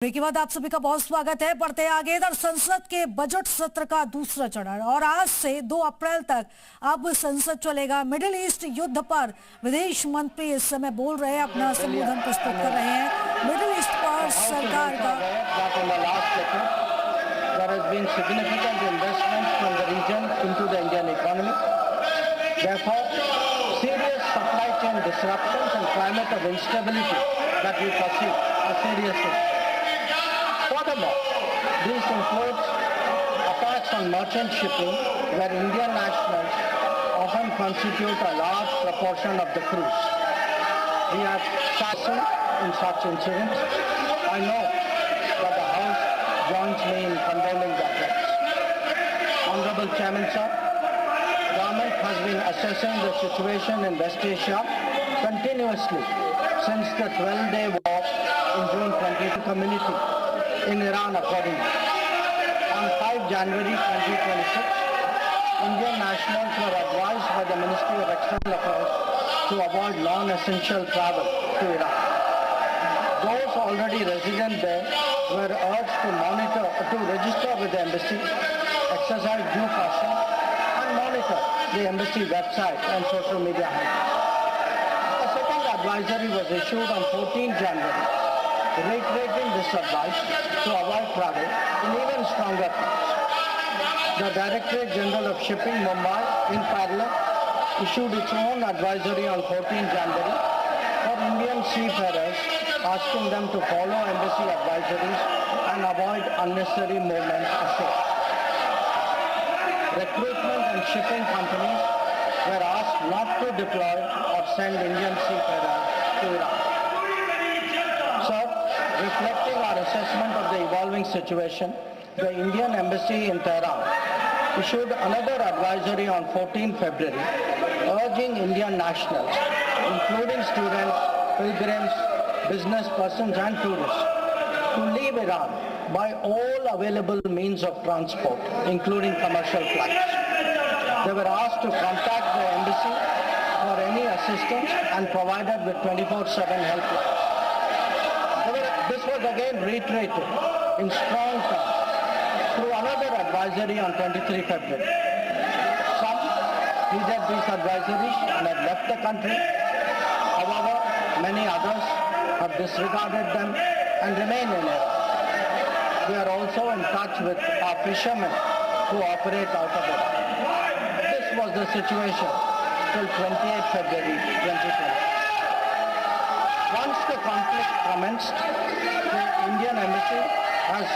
Break के बाद आप सभी का बहुत स्वागत है। बढ़ते हैं आगे। इधर संसद के बजट सत्र का दूसरा चरण और आज से 2 अप्रैल तक अब संसद चलेगा। मिडिल ईस्ट युद्ध पर विदेश मंत्री इस समय बोल रहे हैं, अपना संबोधन प्रस्तुत कर रहे हैं। मिडिल ईस्ट पर सरकार का There has been significant investment from the region into the Indian economy. Therefore, serious supply chain disruptions and climate of instability that we perceive are serious issues. Furthermore, this includes attacks on merchant shipping, where Indian nationals often constitute a large proportion of the crews. We are saddened in such incidents. I know that the House joins me in condemning the attacks. Honorable Chairman Sir, government has been assessing the situation in West Asia continuously since the 12-day war in June 2020 community in Iran accordingly. On 5 January 2026, Indian nationals were advised by the Ministry of External Affairs to avoid non-essential travel to Iran. Those already resident there were urged to register with the embassy, exercise due caution, and monitor the embassy website and social media handles. A second advisory was issued on 14 January, reiterating this advice to avoid travel in even stronger terms. The Directorate General of Shipping, Mumbai, in parallel, issued its own advisory on 14 January for Indian seafarers, asking them to follow embassy advisories and avoid unnecessary movements ashore. Recruitment and shipping companies were asked not to deploy or send Indian seafarers to Iran. So, reflecting our assessment of the evolving situation, the Indian Embassy in Tehran issued another advisory on 14 February, urging Indian nationals, including students, pilgrims, business persons and tourists, to leave Iran by all available means of transport, including commercial flights. They were asked to contact the embassy for any assistance and provided with 24/7 helplines. This was again reiterated in strong terms through another advisory on 23 February. Some heeded these advisories and have left the country. However, many others have disregarded them and remain in Iran. We are also in touch with our fishermen who operate out of Iran. This was the situation till 28 February 2020. Once the conflict commenced, the Indian Embassy has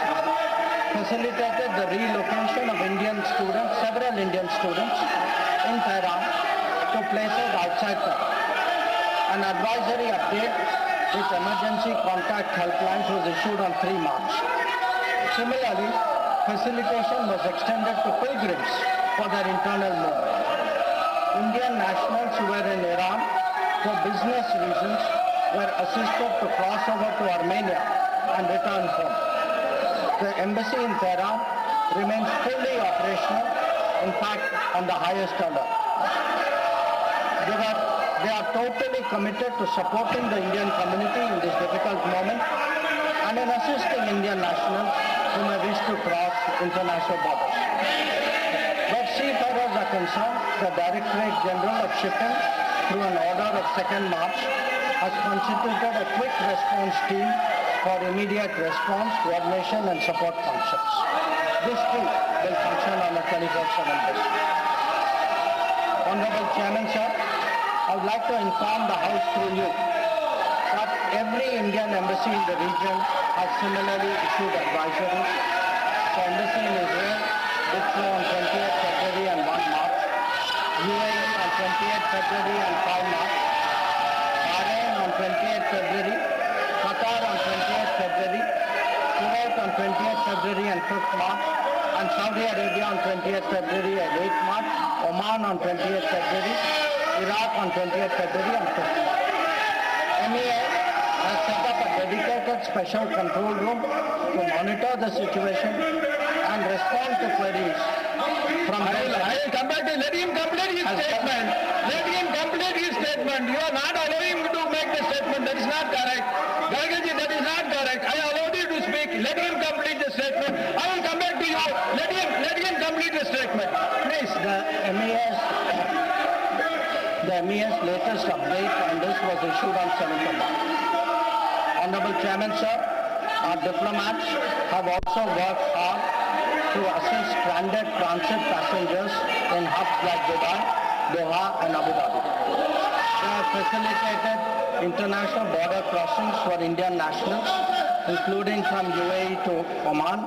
facilitated the relocation of several Indian students in Tehran to places outside Tehran. An advisory update with emergency contact helplines was issued on 3 March. Similarly, facilitation was extended to pilgrims for their internal movement. Indian nationals who were in Iran for business reasons were assisted to cross over to Armenia and return home. The embassy in Tehran remains fully operational, in fact on the highest alert. They are totally committed to supporting the Indian community in this difficult moment and in assisting Indian nationals who may wish to cross international borders. Where seafarers are concerned, the Directorate General of Shipping, through an order of 2nd March, has constituted a quick response team for immediate response, coordination and support functions. This too will function on a 24/7 basis. Honorable Chairman Sir, I would like to inform the House through you that every Indian embassy in the region has similarly issued advisories. The embassy in Israel did so on 28th February and 1 March, UAE on 28th February and 5 March, Bahrain on 28th February, Qatar on 28th February, Kuwait on 28th February and 5th March, and Saudi Arabia on 28th February and 8th March, Oman on 28th February, Iraq on 28th February and 5th March. MEA has set up a dedicated special control room to monitor the situation and respond to queries from let him complete his statement. Let him complete his statement. You are not allowing him to make the statement. That is not correct. Gargaji, that is not correct. I allowed you to speak. Let him complete the statement. I will come back to you. Let him complete the statement. Please. The MES latest update on this was issued on 7th of March. Honorable Chairman, sir, our diplomats have also worked hard to assist stranded transit passengers in hubs like Dubai, Doha and Abu Dhabi. They have facilitated international border crossings for Indian nationals, including from UAE to Oman,